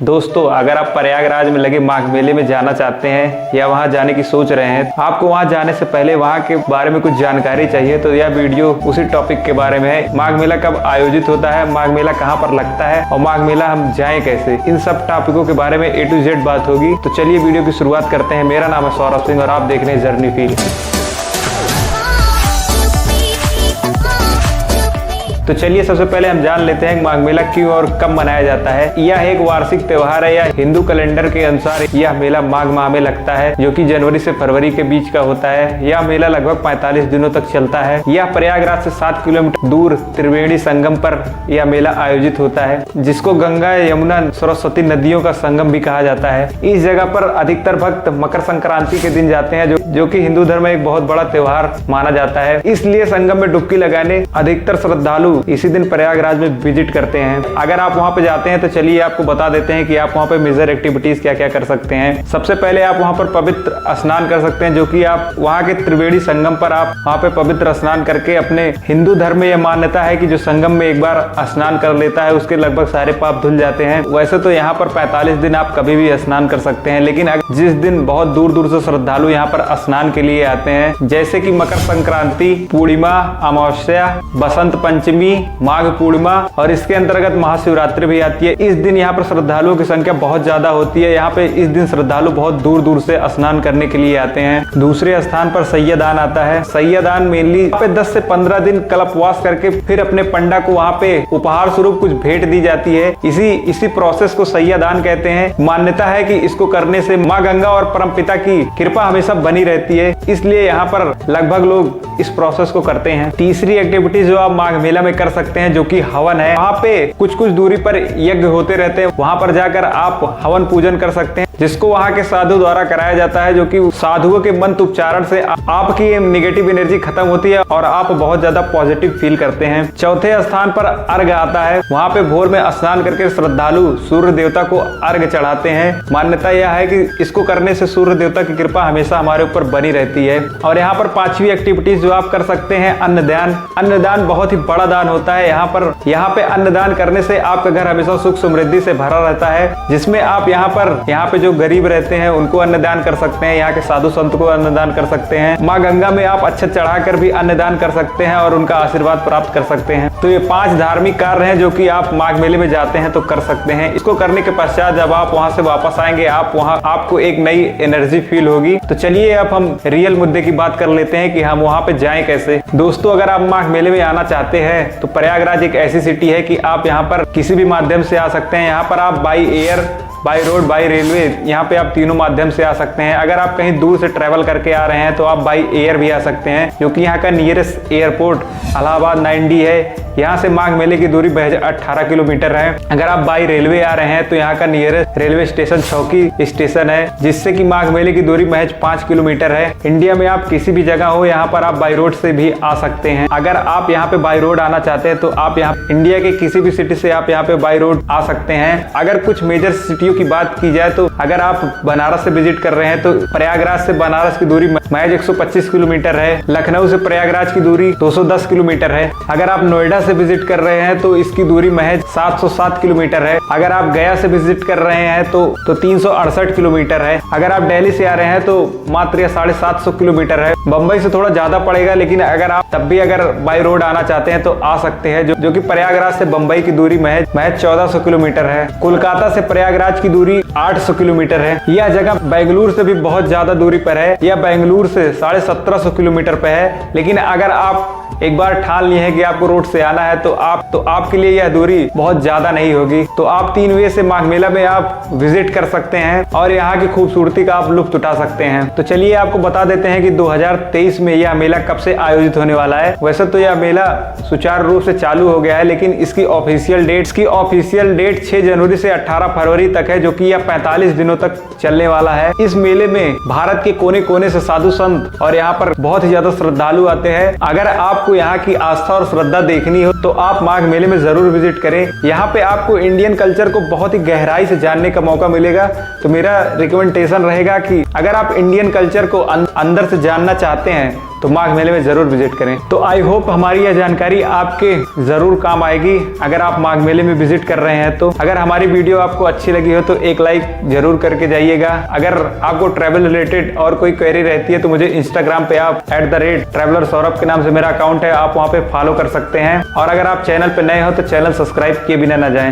दोस्तों, अगर आप प्रयागराज में लगे माघ मेले में जाना चाहते हैं या वहां जाने की सोच रहे हैं, आपको वहां जाने से पहले वहां के बारे में कुछ जानकारी चाहिए तो यह वीडियो उसी टॉपिक के बारे में है। माघ मेला कब आयोजित होता है, माघ मेला कहां पर लगता है और माघ मेला हम जाएं कैसे, इन सब टॉपिकों के बारे में A to Z बात होगी। तो चलिए वीडियो की शुरुआत करते हैं। मेरा नाम है सौरभ सिंह और आप देख रहे हैं जर्नी फील। तो चलिए सबसे पहले हम जान लेते हैं माघ मेला क्यों और कब मनाया जाता है। यह एक वार्षिक त्योहार है। यह हिंदू कैलेंडर के अनुसार यह मेला माघ माह में लगता है, जो कि जनवरी से फरवरी के बीच का होता है। यह मेला लगभग 45 दिनों तक चलता है। यह प्रयागराज से 7 किलोमीटर दूर त्रिवेणी संगम पर यह मेला आयोजित होता है, जिसको गंगा, यमुना, सरस्वती नदियों का संगम भी कहा जाता है। इस जगह पर अधिकतर भक्त मकर संक्रांति के दिन जाते हैं, जो कि हिंदू धर्म में एक बहुत बड़ा त्योहार माना जाता है। इसलिए संगम में डुबकी लगाने अधिकतर श्रद्धालु इसी दिन प्रयागराज में विजिट करते हैं। अगर आप वहां पे जाते हैं तो चलिए आपको बता देते हैं कि आप वहां पे मेजर एक्टिविटीज क्या क्या कर सकते हैं। सबसे पहले आप वहां पर पवित्र स्नान कर सकते हैं, जो कि आप वहां के त्रिवेणी संगम पर आप वहां पे पवित्र स्नान करके, अपने हिंदू धर्म में यह मान्यता है कि जो संगम में एक बार स्नान कर लेता है उसके लगभग सारे पाप धुल जाते हैं। वैसे तो यहाँ पर 45 दिन आप कभी भी स्नान कर सकते हैं, लेकिन जिस दिन बहुत दूर दूर से श्रद्धालु यहाँ पर स्नान के लिए आते हैं, जैसे कि मकर संक्रांति, पूर्णिमा, अमावस्या, बसंत पंचमी, माघ पूर्णिमा और इसके अंतर्गत महाशिवरात्रि भी आती है। इस दिन यहाँ पर श्रद्धालुओं की संख्या बहुत ज्यादा होती है। यहाँ पे इस दिन श्रद्धालु बहुत दूर दूर से स्नान करने के लिए आते हैं। दूसरे स्थान पर सैयदान आता है। सैयदान मेनली यहाँ पे 10 से 15 दिन कल्पवास करके फिर अपने पंडा को वहाँ पे उपहार स्वरूप कुछ भेंट दी जाती है। इसी प्रोसेस को सैयदान कहते हैं। मान्यता है कि इसको करने से माँ गंगा और परमपिता की कृपा हमेशा बनी रहती है, इसलिए यहाँ पर लगभग लोग इस प्रोसेस को करते हैं। तीसरी एक्टिविटी जो आप माघ मेला में कर सकते हैं, जो कि हवन है। वहाँ पे कुछ दूरी पर यज्ञ होते रहते हैं, वहाँ पर जाकर आप हवन पूजन कर सकते हैं, जिसको वहाँ के साधु द्वारा कराया जाता है, जो कि साधुओं के मंत्र उच्चारण से आपकी नेगेटिव एनर्जी खत्म होती है और आप बहुत ज्यादा पॉजिटिव फील करते हैं। चौथे स्थान पर अर्घ आता है। वहाँ पे भोर में स्नान करके श्रद्धालु सूर्य देवता को अर्घ चढ़ाते हैं। मान्यता यह है कि इसको करने से सूर्य देवता की कृपा हमेशा हमारे ऊपर बनी रहती है। और यहाँ पर पांचवी एक्टिविटीज जो आप कर सकते हैं, अन्नदान। अन्नदान बहुत ही बड़ा दान होता है। यहाँ पे अन्नदान करने से आपका घर हमेशा सुख समृद्धि से भरा रहता है, जिसमें आप यहाँ पे जो गरीब रहते हैं उनको अन्नदान कर सकते हैं, यहाँ के साधु संत को अन्नदान कर सकते हैं। माँ गंगा में आप अक्षत चढ़ाकर भी अन्नदान कर सकते हैं और उनका आशीर्वाद प्राप्त कर सकते हैं। तो ये 5 धार्मिक कार्य हैं जो कि आप माघ मेले में जाते हैं तो कर सकते हैं। इसको करने के पश्चात जब आप वहाँ से वापस आएंगे, आपको एक नई एनर्जी फील होगी। तो चलिए अब हम रियल मुद्दे की बात कर लेते हैं कि हम वहाँ पे जाएं कैसे। दोस्तों, अगर आप माघ मेले में आना चाहते हैं तो प्रयागराज एक ऐसी सिटी है कि आप यहाँ पर किसी भी माध्यम से आ सकते हैं। यहाँ पर आप by air, by road, by railway, यहाँ पे आप तीनों माध्यम से आ सकते हैं। अगर आप कहीं दूर से ट्रैवल करके आ रहे हैं तो आप बाई एयर भी आ सकते हैं, क्योंकि यहाँ का नियरेस्ट एयरपोर्ट इलाहाबाद 9D है। यहाँ से माघ मेले की दूरी 18 किलोमीटर है। अगर आप बाई रेलवे आ रहे हैं तो यहाँ का नियरेस्ट रेलवे स्टेशन चौकी स्टेशन है, जिससे कि माघ मेले की दूरी महज 5 किलोमीटर है। इंडिया में आप किसी भी जगह हो, यहाँ पर आप बाई रोड से भी आ सकते हैं। अगर आप यहाँ पे बाई रोड आना चाहते हैं तो आप यहाँ इंडिया के किसी भी सिटी से आप यहाँ पे बाई रोड आ सकते हैं। अगर कुछ मेजर सिटियों की बात की जाए तो अगर आप बनारस से विजिट कर रहे हैं तो प्रयागराज से बनारस की दूरी महज 125 किलोमीटर है। लखनऊ से प्रयागराज की दूरी 210 किलोमीटर है। अगर आप नोएडा से विजिट कर रहे हैं तो इसकी दूरी महज 707 किलोमीटर है। अगर आप गया से विजिट कर रहे हैं तो 368 किलोमीटर है। अगर आप दिल्ली से आ रहे हैं तो मात्र 750 किलोमीटर है। बम्बई से थोड़ा ज्यादा पड़ेगा, लेकिन अगर आप तब भी अगर बाई रोड आना चाहते हैं तो आ सकते हैं, जो कि प्रयागराज से बम्बई की दूरी महज 1400 किलोमीटर है। कोलकाता से प्रयागराज की दूरी 800 किलोमीटर है। यह जगह बेंगलुरु से भी बहुत ज्यादा दूरी पर है। यह बेंगलुरु से 1750 किलोमीटर पे है। लेकिन अगर आप एक बार ठान लिए हैं कि आपको रोड से आना है तो आपके लिए यह दूरी बहुत ज्यादा नहीं होगी। तो आप 3 वे से माघ मेला में आप विजिट कर सकते हैं और यहाँ की खूबसूरती का आप लुत्फ उठा सकते हैं। तो चलिए आपको बता देते हैं कि 2023 में यह मेला कब से आयोजित होने वाला है। वैसे तो यह मेला सुचारू रूप से चालू हो गया है, लेकिन इसकी ऑफिशियल डेट 6 जनवरी से 18 फरवरी तक है, जो कि यह 45 दिनों तक चलने वाला है। इस मेले में भारत के कोने कोने से साधु संत और यहाँ पर बहुत ही ज्यादा श्रद्धालु आते हैं। अगर आपको यहाँ की आस्था और श्रद्धा देखनी हो तो आप माघ मेले में जरूर विजिट करें। यहाँ पे आपको इंडियन कल्चर को बहुत ही गहराई से जानने का मौका मिलेगा। तो मेरा रिकमेंडेशन रहेगा कि अगर आप इंडियन कल्चर को अंदर से जानना चाहते हैं तो माघ मेले में जरूर विजिट करें। तो आई होप हमारी यह जानकारी आपके जरूर काम आएगी अगर आप माघ मेले में विजिट कर रहे हैं तो। अगर हमारी वीडियो आपको अच्छी लगी हो तो एक लाइक जरूर करके जाइएगा। अगर आपको ट्रैवल रिलेटेड और कोई क्वेरी रहती है तो मुझे इंस्टाग्राम पे आप @traveler सौरभ के नाम से मेरा अकाउंट है, आप वहाँ पे फॉलो कर सकते हैं। और अगर आप चैनल पे नए हो तो चैनल सब्सक्राइब किए बिना ना जाएं।